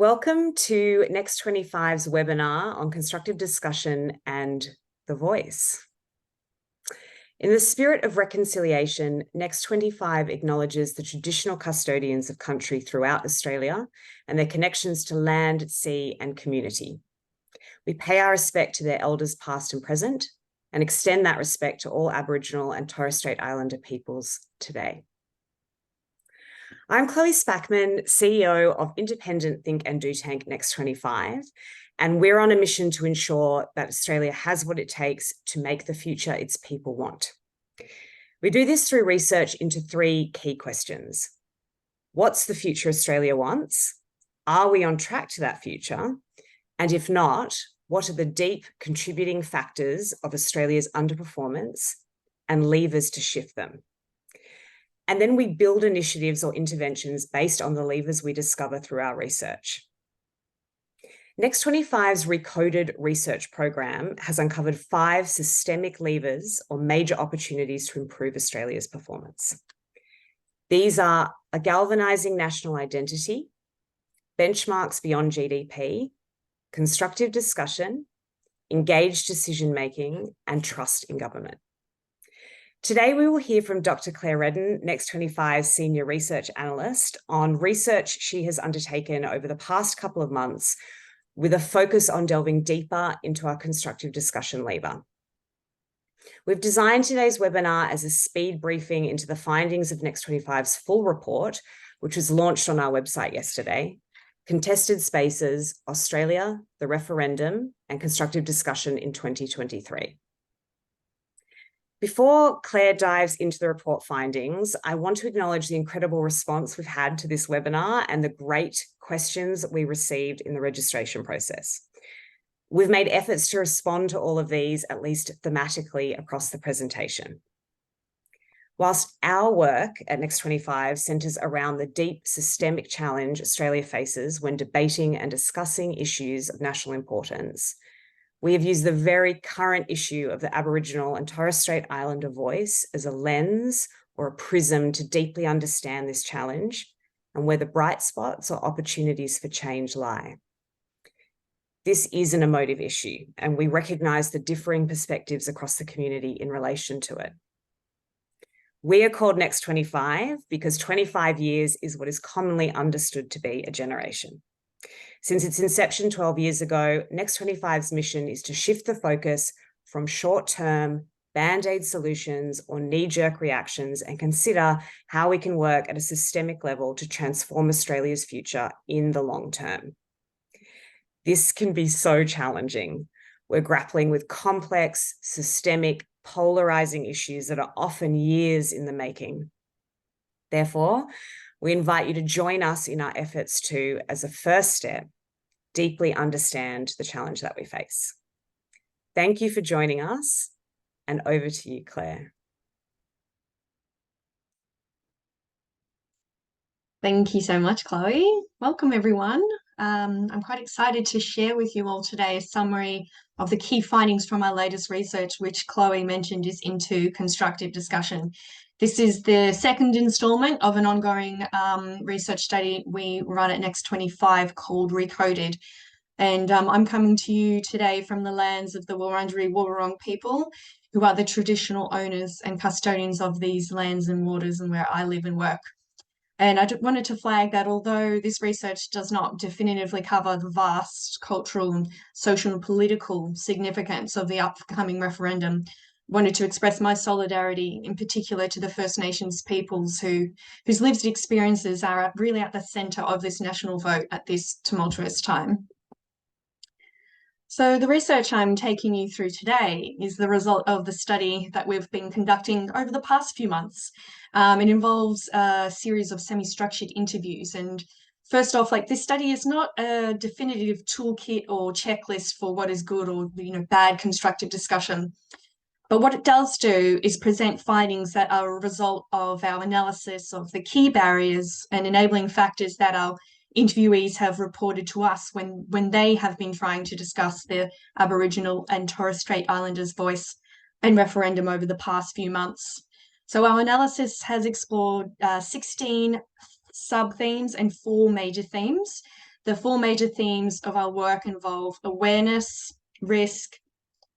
Welcome to Next25's webinar on constructive discussion and the voice. In the spirit of reconciliation, Next25 acknowledges the traditional custodians of country throughout Australia and their connections to land, sea, and community. We pay our respect to their elders past and present and extend that respect to all Aboriginal and Torres Strait Islander peoples today. I'm Chloe Spackman, CEO of independent think and do tank Next25, and we're on a mission to ensure that Australia has what it takes to make the future its people want. We do this through research into three key questions. What's the future Australia wants? Are we on track to that future? And if not, what are the deep contributing factors of Australia's underperformance and levers to shift them? And then we build initiatives or interventions based on the levers we discover through our research. Next25's Recoded research program has uncovered 5 systemic levers or major opportunities to improve Australia's performance. These are a galvanising national identity, benchmarks beyond GDP, constructive discussion, engaged decision-making, and trust in government. Today, we will hear from Dr. Claire Redden, Next25's Senior Research Analyst, on research she has undertaken over the past couple of months with a focus on delving deeper into our constructive discussion lever. We've designed today's webinar as a speed briefing into the findings of Next25's full report, which was launched on our website yesterday, Contested Spaces, Australia, the Referendum, and Constructive Discussion in 2023. Before Claire dives into the report findings, I want to acknowledge the incredible response we've had to this webinar and the great questions we received in the registration process. We've made efforts to respond to all of these, at least thematically, across the presentation. Whilst our work at Next25 centres around the deep systemic challenge Australia faces when debating and discussing issues of national importance, we have used the very current issue of the Aboriginal and Torres Strait Islander voice as a lens or a prism to deeply understand this challenge and where the bright spots or opportunities for change lie. This is an emotive issue, and we recognise the differing perspectives across the community in relation to it. We are called Next25 because 25 years is what is commonly understood to be a generation. Since its inception 12 years ago, Next25's mission is to shift the focus from short-term band-aid solutions or knee-jerk reactions and consider how we can work at a systemic level to transform Australia's future in the long term. This can be so challenging. We're grappling with complex, systemic, polarizing issues that are often years in the making. Therefore, we invite you to join us in our efforts to, as a first step, deeply understand the challenge that we face. Thank you for joining us, and over to you, Claire. Thank you so much, Chloe. Welcome, everyone. I'm quite excited to share with you all today a summary of the key findings from our latest research, which Chloe mentioned is into constructive discussion. This is the second instalment of an ongoing research study we run at Next25 called Recoded. And I'm coming to you today from the lands of the Wurundjeri people, who are the traditional owners and custodians of these lands and waters and where I live and work. And I wanted to flag that although this research does not definitively cover the vast cultural and social and political significance of the upcoming referendum, wanted to express my solidarity in particular to the First Nations peoples whose lived experiences are really at the centre of this national vote at this tumultuous time. So the research I'm taking you through today is the result of the study that we've been conducting over the past few months. It involves a series of semi-structured interviews. And first off, this study is not a definitive toolkit or checklist for what is good or bad constructive discussion. But what it does do is present findings that are a result of our analysis of the key barriers and enabling factors that our interviewees have reported to us when they have been trying to discuss the Aboriginal and Torres Strait Islanders' voice and referendum over the past few months. So our analysis has explored 16 sub-themes and 4 major themes. The four major themes of our work involve awareness, risk,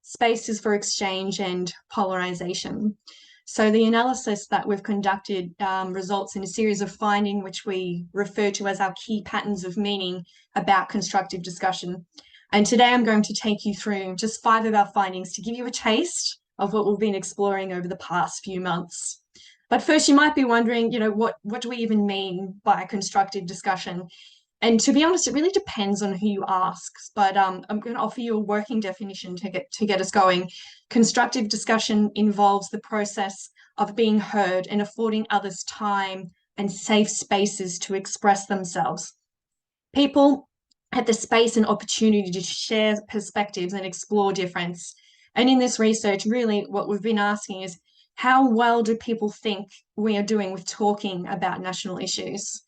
spaces for exchange, and polarization. So the analysis that we've conducted results in a series of findings which we refer to as our key patterns of meaning about constructive discussion. And today I'm going to take you through just 5 of our findings to give you a taste of what we've been exploring over the past few months. But first, you might be wondering, what do we even mean by constructive discussion? And to be honest, it really depends on who you ask. But I'm going to offer you a working definition to get us going. Constructive discussion involves the process of being heard and affording others time and safe spaces to express themselves. People have the space and opportunity to share perspectives and explore difference. And in this research, really what we've been asking is, how well do people think we are doing with talking about national issues?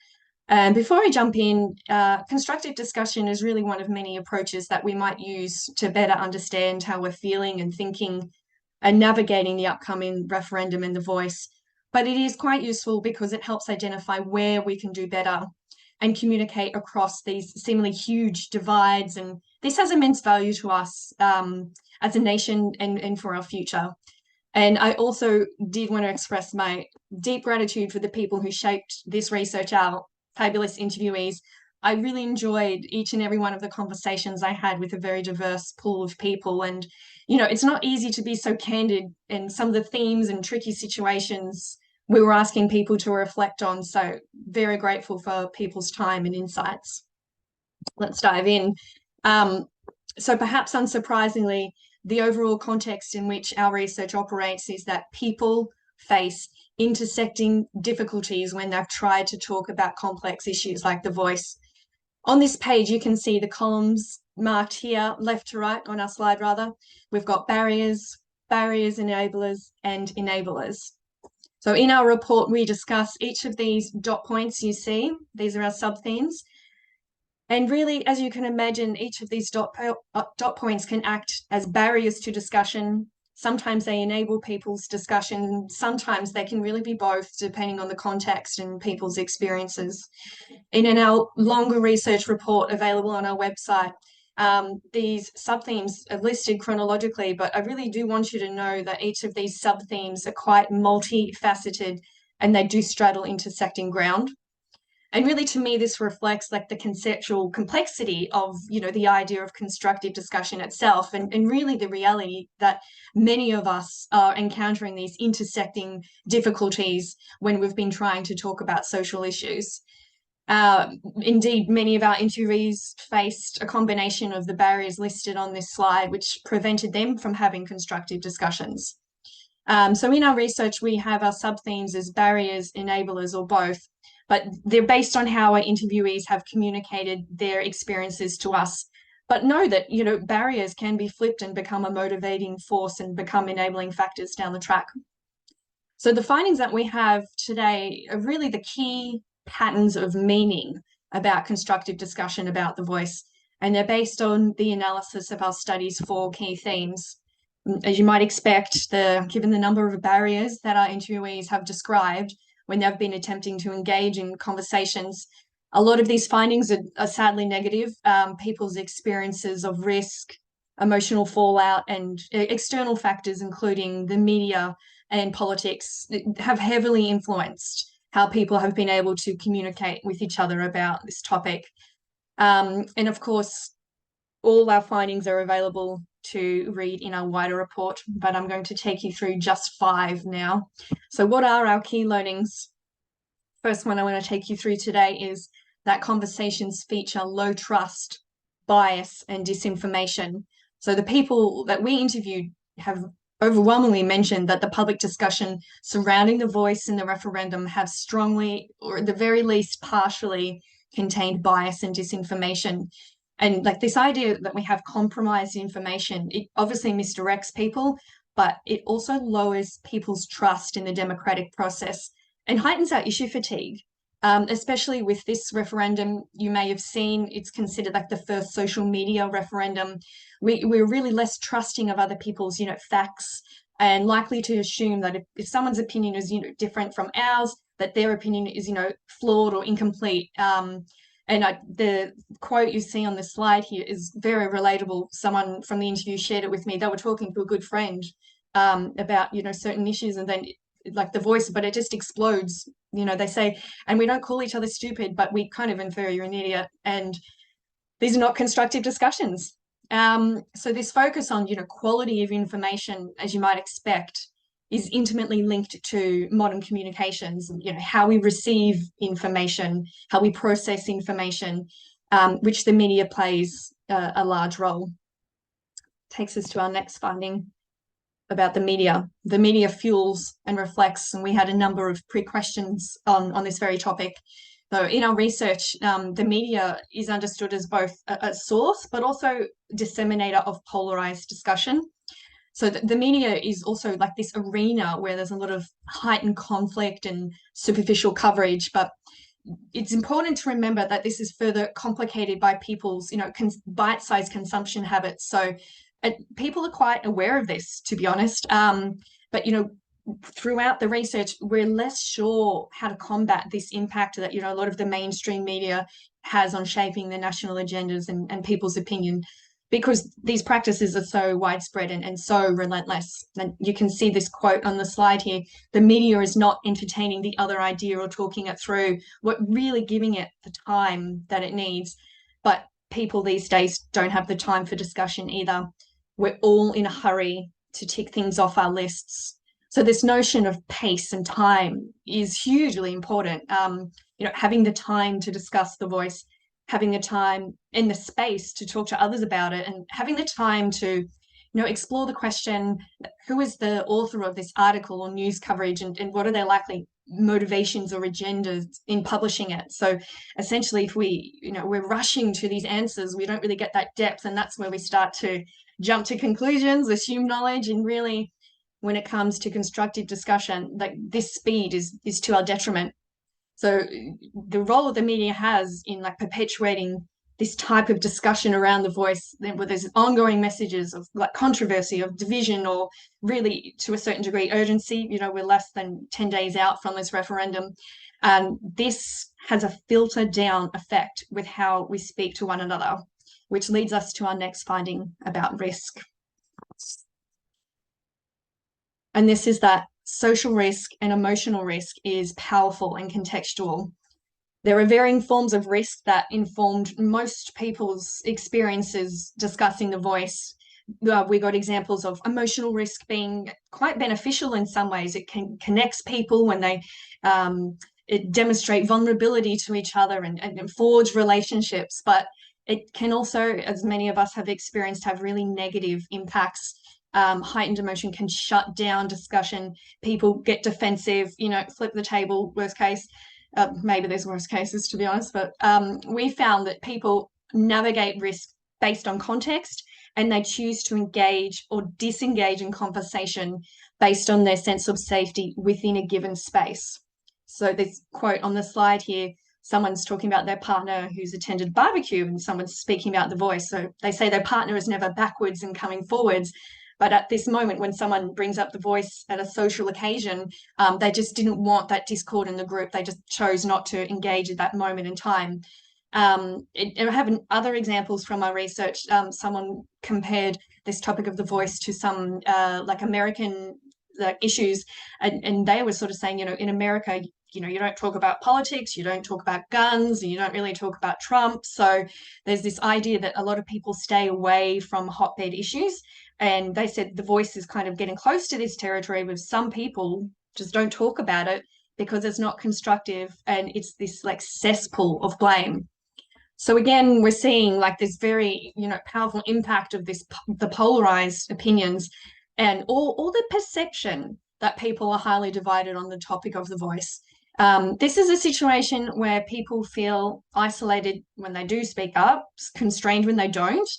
And before I jump in, constructive discussion is really one of many approaches that we might use to better understand how we're feeling and thinking and navigating the upcoming referendum and the voice. But it is quite useful because it helps identify where we can do better and communicate across these seemingly huge divides. And this has immense value to us as a nation and for our future. And I also did want to express my deep gratitude for the people who shaped this research out, fabulous interviewees. I really enjoyed each and every one of the conversations I had with a very diverse pool of people. And, it's not easy to be so candid in some of the themes and tricky situations we were asking people to reflect on. So very grateful for people's time and insights. Let's dive in. So perhaps unsurprisingly, the overall context in which our research operates is that people face intersecting difficulties when they've tried to talk about complex issues like the voice. On this page, you can see the columns marked here, left to right on our slide rather. We've got barriers, enablers, and enablers. So in our report, we discuss each of these dot points you see. These are our sub-themes. And really, as you can imagine, each of these dot points can act as barriers to discussion. Sometimes they enable people's discussion. Sometimes they can really be both, depending on the context and people's experiences. And in our longer research report available on our website, these sub-themes are listed chronologically, but I really do want you to know that each of these sub-themes are quite multifaceted and they do straddle intersecting ground. And really, to me, this reflects like the conceptual complexity of, the idea of constructive discussion itself, and really the reality that many of us are encountering these intersecting difficulties when we've been trying to talk about social issues. Indeed, many of our interviewees faced a combination of the barriers listed on this slide, which prevented them from having constructive discussions. So in our research, we have our sub-themes as barriers, enablers, or both, but they're based on how our interviewees have communicated their experiences to us. But know that, barriers can be flipped and become a motivating force and become enabling factors down the track. So the findings that we have today are really the key patterns of meaning about constructive discussion about the voice, and they're based on the analysis of our study's 4 key themes. As you might expect, given the number of barriers that our interviewees have described when they've been attempting to engage in conversations, a lot of these findings are sadly negative. People's experiences of risk, emotional fallout, and external factors, including the media and politics, have heavily influenced how people have been able to communicate with each other about this topic. And of course, all our findings are available to read in our wider report, but I'm going to take you through just 5 now. So what are our key learnings? First one I want to take you through today is that conversations feature low trust, bias, and disinformation. So the people that we interviewed have overwhelmingly mentioned that the public discussion surrounding the voice in the referendum have strongly, or at the very least partially, contained bias and disinformation. And like this idea that we have compromised information, it obviously misdirects people, but it also lowers people's trust in the democratic process and heightens our issue fatigue. Especially with this referendum, you may have seen it's considered like the first social media referendum. We're really less trusting of other people's, facts, and likely to assume that if someone's opinion is, different from ours, that their opinion is, flawed or incomplete. And the quote you see on the slide here is very relatable. Someone from the interview shared it with me. They were talking to a good friend about, you know, certain issues, and then like the voice, but it just explodes. You know, they say, and we don't call each other stupid, but we kind of infer you're an idiot. And these are not constructive discussions. So this focus on, you know, quality of information, as you might expect, is intimately linked to modern communications, you know, how we receive information, how we process information, which the media plays a large role. Takes us to our next finding about the media. The media fuels and reflects, and we had a number of pre-questions on this very topic. So in our research, the media is understood as both a source, but also disseminator of polarized discussion. So the media is also like this arena where there's a lot of heightened conflict and superficial coverage, but it's important to remember that this is further complicated by people's, you know, bite-sized consumption habits. So people are quite aware of this, to be honest. But, you know, throughout the research, we're less sure how to combat this impact that, you know, a lot of the mainstream media has on shaping the national agendas and people's opinion, because these practices are so widespread and so relentless. And you can see this quote on the slide here: the media is not entertaining the other idea or talking it through, what really giving it the time that it needs. But people these days don't have the time for discussion either. We're all in a hurry to tick things off our lists. So this notion of pace and time is hugely important. You know, having the time to discuss the voice, having the time in the space to talk to others about it, and having the time to, you know, explore the question, who is the author of this article or news coverage, and what are their likely motivations or agendas in publishing it. So essentially, if we, you know, we're rushing to these answers, we don't really get that depth, and that's where we start to jump to conclusions, assume knowledge, and really, when it comes to constructive discussion, like this speed is to our detriment. So the role that the media has in like perpetuating this type of discussion around the voice, where there's ongoing messages of like controversy, of division, or really to a certain degree urgency. You know, we're less than 10 days out from this referendum. This has a filter down effect with how we speak to one another, which leads us to our next finding about risk. And this is that social risk and emotional risk is powerful and contextual. There are varying forms of risk that informed most people's experiences discussing the voice. We got examples of emotional risk being quite beneficial in some ways. It connects people when they it demonstrate vulnerability to each other and forge relationships. But it can also, as many of us have experienced, have really negative impacts. Heightened emotion can shut down discussion. People get defensive, you know, flip the table, worst case. Maybe there's worse cases, to be honest, but we found that people navigate risk based on context, and they choose to engage or disengage in conversation based on their sense of safety within a given space. So this quote on the slide here, someone's talking about their partner who's attended barbecue, and someone's speaking about the voice. So they say their partner is never backwards and coming forwards. But at this moment, when someone brings up the voice at a social occasion, they just didn't want that discord in the group. They just chose not to engage at that moment in time. I have other examples from our research. Someone compared this topic of the voice to some like American issues, and they were sort of saying, you know, in America, you know, you don't talk about politics, you don't talk about guns, you don't really talk about Trump. So there's this idea that a lot of people stay away from hotbed issues. And they said the voice is kind of getting close to this territory with some people just don't talk about it because it's not constructive, and it's this like cesspool of blame. So again, we're seeing like this very, you know, powerful impact of this, the polarized opinions, and all the perception that people are highly divided on the topic of the voice. This is a situation where people feel isolated when they do speak up, constrained when they don't.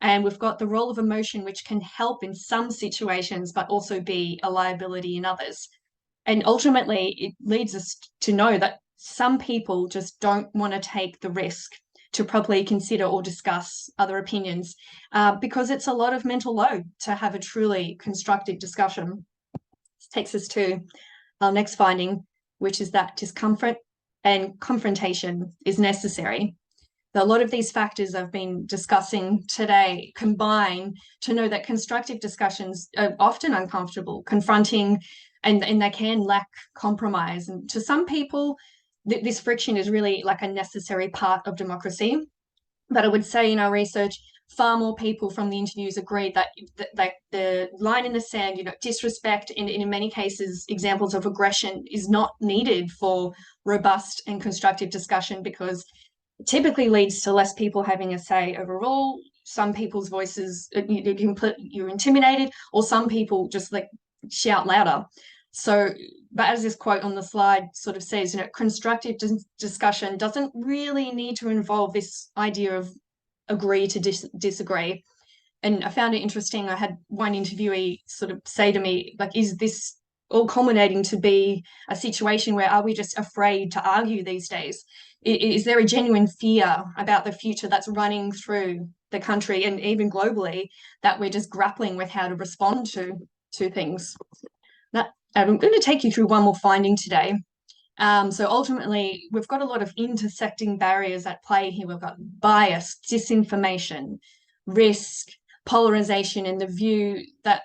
And we've got the role of emotion, which can help in some situations, but also be a liability in others. And ultimately, it leads us to know that some people just don't want to take the risk to properly consider or discuss other opinions, because it's a lot of mental load to have a truly constructive discussion. This takes us to our next finding, which is that discomfort and confrontation is necessary. a lot of these factors I've been discussing today combine to know that constructive discussions are often uncomfortable, confronting, and they can lack compromise. And to some people, this friction is really like a necessary part of democracy. But I would say in our research, far more people from the interviews agreed that the line in the sand, disrespect, and in many cases, examples of aggression is not needed for robust and constructive discussion, because it typically leads to less people having a say overall. Some people's voices, you're intimidated, or some people just like shout louder. So, but as this quote on the slide sort of says, constructive discussion doesn't really need to involve this idea of agree to disagree. And I found it interesting. I had one interviewee sort of say to me, like, is this all culminating to be a situation where are we just afraid to argue these days? Is there a genuine fear about the future that's running through the country and even globally, that we're just grappling with how to respond to things? Now, I'm going to take you through one more finding today. So ultimately, we've got a lot of intersecting barriers at play here. We've got bias, disinformation, risk, polarization, and the view that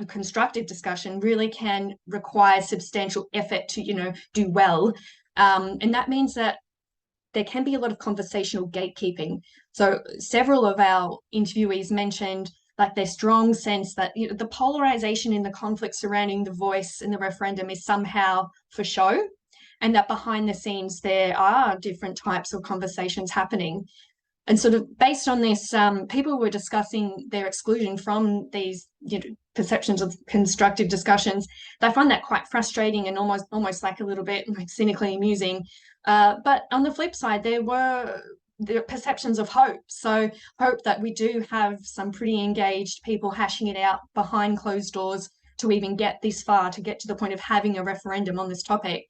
constructive discussion really can require substantial effort to, do well. And that means that there can be a lot of conversational gatekeeping. So several of our interviewees mentioned like their strong sense that the polarization in the conflict surrounding the voice in the referendum is somehow for show, and that behind the scenes there are different types of conversations happening. And sort of based on this, people were discussing their exclusion from these perceptions of constructive discussions. They find that quite frustrating and almost like a little bit like cynically amusing. But on the flip side, there were the perceptions of hope. So hope that we do have some pretty engaged people hashing it out behind closed doors to even get this far, to get to the point of having a referendum on this topic.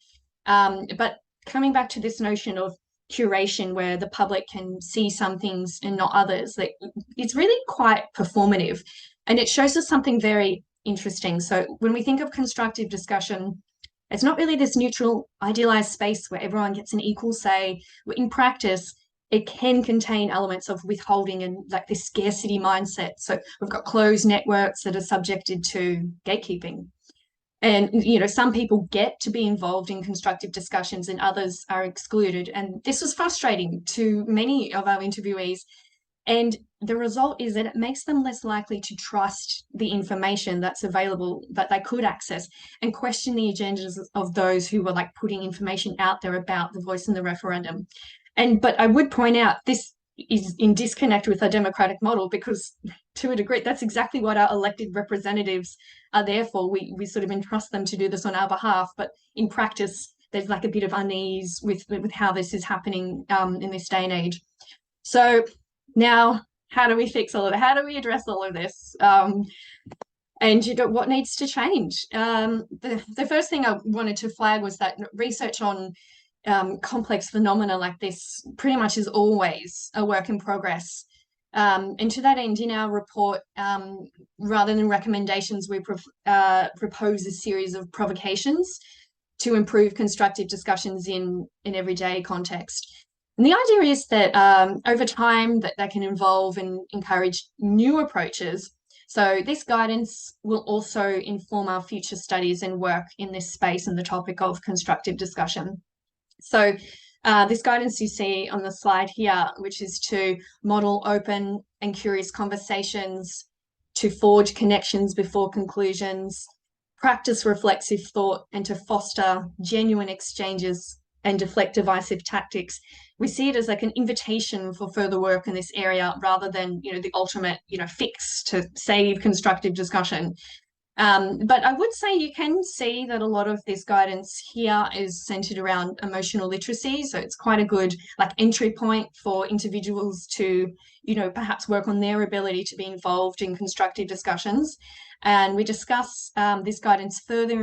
But coming back to this notion of curation, where the public can see some things and not others, that it's really quite performative, and it shows us something very interesting. So when we think of constructive discussion, it's not really this neutral, idealized space where everyone gets an equal say. In practice, it can contain elements of withholding and like this scarcity mindset. So we've got closed networks that are subjected to gatekeeping. And, some people get to be involved in constructive discussions and others are excluded. And this was frustrating to many of our interviewees. And the result is that it makes them less likely to trust the information that's available, that they could access, and question the agendas of those who were like putting information out there about the voice in the referendum. But I would point out this is in disconnect with our democratic model, because to a degree, that's exactly what our elected representatives are there for. We sort of entrust them to do this on our behalf, but in practice, there's like a bit of unease with how this is happening in this day and age. So now, how do we fix all of it? How do we address all of this? And what needs to change? The first thing I wanted to flag was that research on complex phenomena like this pretty much is always a work in progress. And to that end, in our report, rather than recommendations, we propose a series of provocations to improve constructive discussions in everyday context. And the idea is that over time that can involve and encourage new approaches. So this guidance will also inform our future studies and work in this space and the topic of constructive discussion. So this guidance you see on the slide here, which is to model open and curious conversations, to forge connections before conclusions, practice reflexive thought, and to foster genuine exchanges and deflect divisive tactics. We see it as like an invitation for further work in this area rather than, the ultimate, fix to save constructive discussion. But I would say you can see that a lot of this guidance here is centered around emotional literacy. So it's quite a good entry point for individuals to, perhaps work on their ability to be involved in constructive discussions. And we discuss this guidance further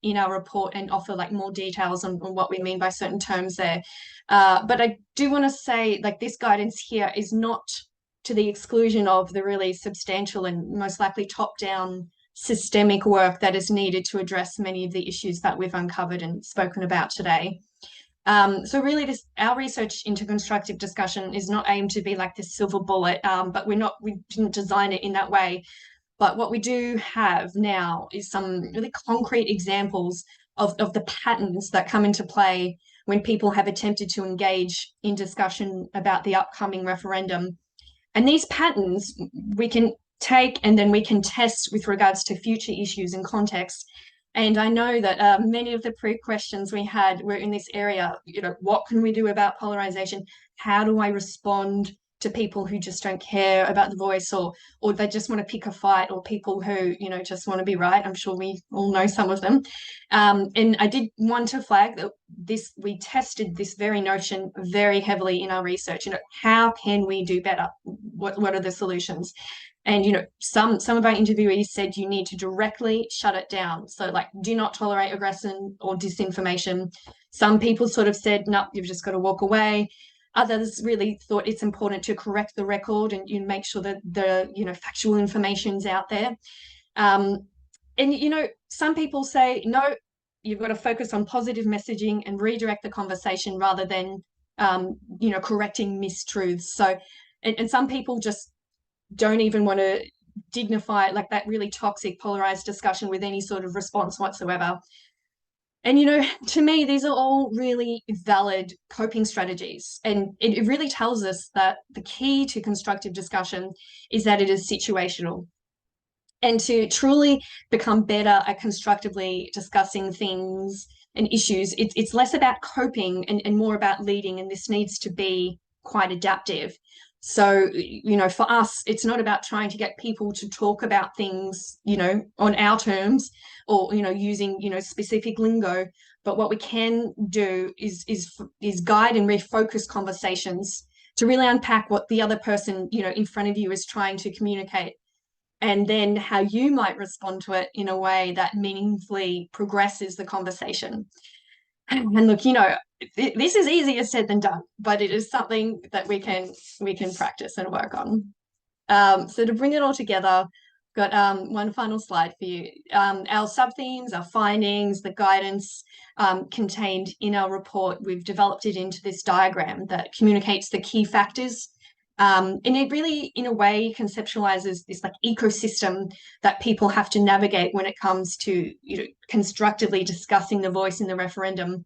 in our report and offer more details on what we mean by certain terms there. But I do want to say this guidance here is not to the exclusion of the really substantial and most likely top-down systemic work that is needed to address many of the issues that we've uncovered and spoken about today. So really our research into constructive discussion is not aimed to be like this silver bullet, but we didn't design it in that way. But what we do have now is some really concrete examples of the patterns that come into play when people have attempted to engage in discussion about the upcoming referendum. And these patterns we can take and then we can test with regards to future issues and context. And I know that many of the pre-questions we had were in this area, what can we do about polarization? How do I respond to people who just don't care about the voice, or they just want to pick a fight, or people who, just want to be right? I'm sure we all know some of them. And I did want to flag that we tested this very notion very heavily in our research. How can we do better? What are the solutions? And some of our interviewees said you need to directly shut it down. So like, do not tolerate aggression or disinformation. Some people sort of said, no, you've just got to walk away. Others really thought it's important to correct the record and make sure that the factual information's out there. And some people say, no, you've got to focus on positive messaging and redirect the conversation rather than correcting mistruths. So and some people just don't even want to dignify like that really toxic polarized discussion with any sort of response whatsoever. And to me, these are all really valid coping strategies, and it really tells us that the key to constructive discussion is that it is situational. And to truly become better at constructively discussing things and issues, it's less about coping and more about leading, and this needs to be quite adaptive. So, for us, it's not about trying to get people to talk about things, on our terms or, using, specific lingo. But what we can do is guide and refocus conversations to really unpack what the other person, in front of you is trying to communicate, and then how you might respond to it in a way that meaningfully progresses the conversation. And look, this is easier said than done, but it is something that we can practice and work on. So to bring it all together, got one final slide for you. Our sub-themes, our findings, the guidance contained in our report, we've developed it into this diagram that communicates the key factors. And it really, in a way, conceptualizes this like ecosystem that people have to navigate when it comes to constructively discussing the voice in the referendum.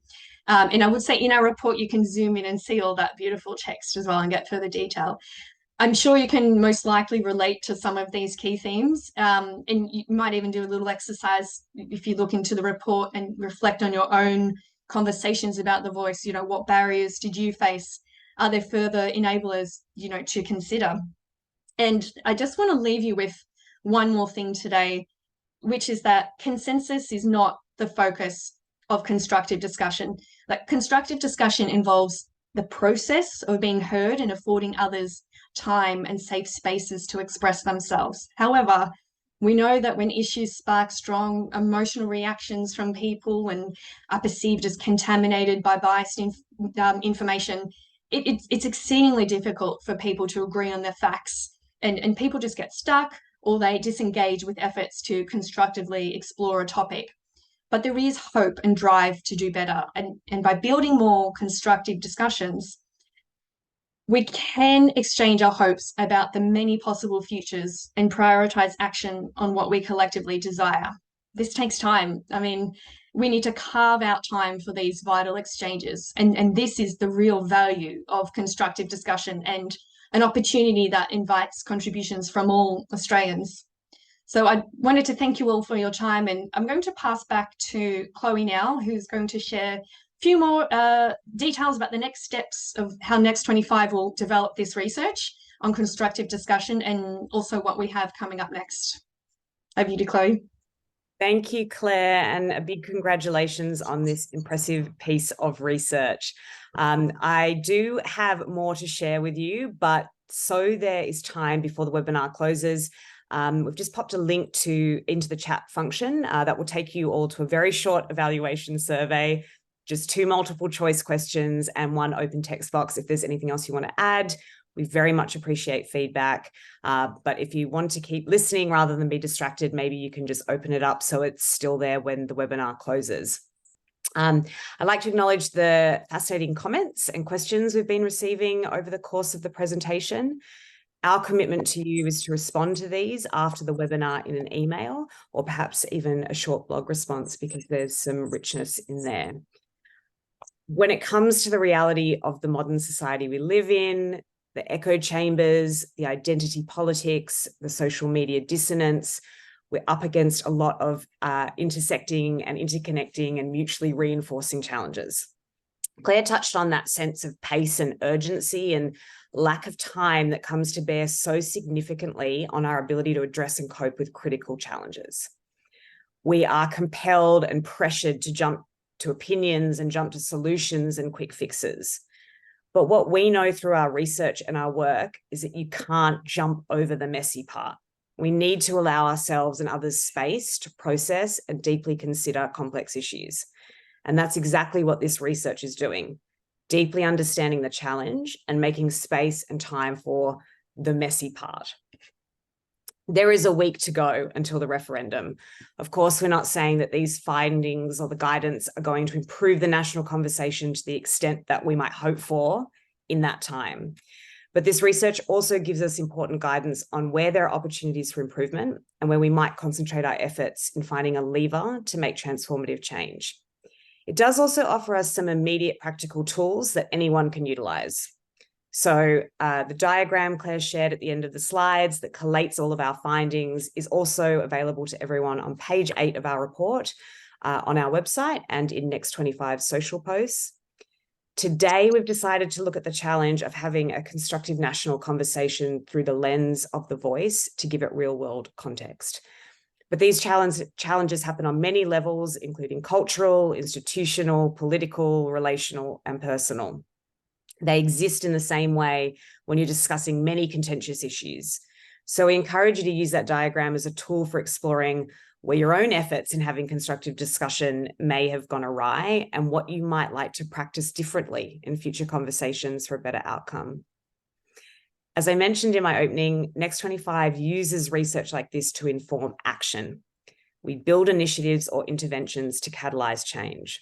And I would say in our report, you can zoom in and see all that beautiful text as well and get further detail. I'm sure you can most likely relate to some of these key themes, and you might even do a little exercise if you look into the report and reflect on your own conversations about the voice. What barriers did you face? Are there further enablers, to consider? And I just want to leave you with one more thing today, which is that consensus is not the focus of constructive discussion. Like, constructive discussion involves the process of being heard and affording others time and safe spaces to express themselves. However, we know that when issues spark strong emotional reactions from people and are perceived as contaminated by biased information, it's exceedingly difficult for people to agree on the facts, and people just get stuck or they disengage with efforts to constructively explore a topic. But there is hope and drive to do better. And by building more constructive discussions, we can exchange our hopes about the many possible futures and prioritize action on what we collectively desire. This takes time. I mean, we need to carve out time for these vital exchanges. And this is the real value of constructive discussion and an opportunity that invites contributions from all Australians. So I wanted to thank you all for your time, and I'm going to pass back to Chloe now, who's going to share a few more details about the next steps of how Next25 will develop this research on constructive discussion and also what we have coming up next. Over to Chloe. Thank you, Claire, and a big congratulations on this impressive piece of research. I do have more to share with you, but so there is time before the webinar closes. We've just popped a link into the chat function that will take you all to a very short evaluation survey, just 2 multiple choice questions and 1 open text box. If there's anything else you want to add, we very much appreciate feedback. But if you want to keep listening rather than be distracted, maybe you can just open it up so it's still there when the webinar closes. I'd like to acknowledge the fascinating comments and questions we've been receiving over the course of the presentation. Our commitment to you is to respond to these after the webinar in an email, or perhaps even a short blog response, because there's some richness in there. When it comes to the reality of the modern society we live in, the echo chambers, the identity politics, the social media dissonance, we're up against a lot of intersecting and interconnecting and mutually reinforcing challenges. Claire touched on that sense of pace and urgency and lack of time that comes to bear so significantly on our ability to address and cope with critical challenges. We are compelled and pressured to jump to opinions and jump to solutions and quick fixes. But what we know through our research and our work is that you can't jump over the messy part. We need to allow ourselves and others space to process and deeply consider complex issues. And that's exactly what this research is doing, deeply understanding the challenge and making space and time for the messy part. There is a week to go until the referendum. Of course, we're not saying that these findings or the guidance are going to improve the national conversation to the extent that we might hope for in that time. But this research also gives us important guidance on where there are opportunities for improvement and where we might concentrate our efforts in finding a lever to make transformative change. It does also offer us some immediate practical tools that anyone can utilize. So the diagram Claire shared at the end of the slides that collates all of our findings is also available to everyone on page 8 of our report on our website and in Next25 social posts. Today, we've decided to look at the challenge of having a constructive national conversation through the lens of the voice to give it real-world context. But these challenges happen on many levels, including cultural, institutional, political, relational, and personal. They exist in the same way when you're discussing many contentious issues. So we encourage you to use that diagram as a tool for exploring where your own efforts in having constructive discussion may have gone awry and what you might like to practice differently in future conversations for a better outcome. As I mentioned in my opening, Next25 uses research like this to inform action. We build initiatives or interventions to catalyse change.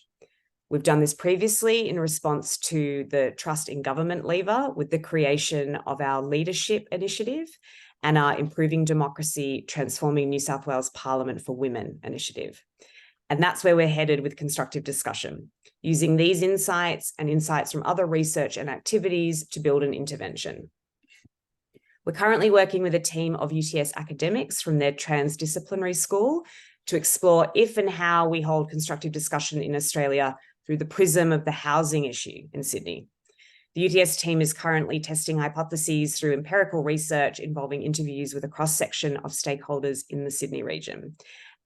We've done this previously in response to the Trust in Government lever with the creation of our Leadership Initiative and our Improving Democracy, Transforming New South Wales Parliament for Women initiative. And that's where we're headed with constructive discussion, using these insights and insights from other research and activities to build an intervention. We're currently working with a team of UTS academics from their transdisciplinary school to explore if and how we hold constructive discussion in Australia through the prism of the housing issue in Sydney. The UTS team is currently testing hypotheses through empirical research involving interviews with a cross-section of stakeholders in the Sydney region.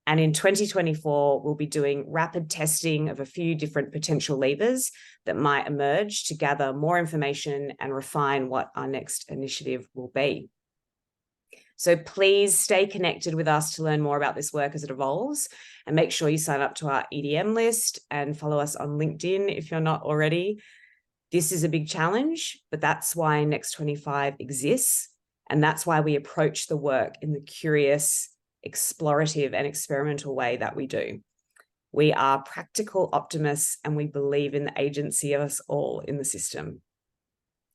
And in 2024, we'll be doing rapid testing of a few different potential levers that might emerge to gather more information and refine what our next initiative will be. So please stay connected with us to learn more about this work as it evolves, and make sure you sign up to our EDM list and follow us on LinkedIn if you're not already. This is a big challenge, but that's why Next25 exists. And that's why we approach the work in the curious, explorative, and experimental way that we do. We are practical optimists and we believe in the agency of us all in the system.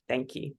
Thank you.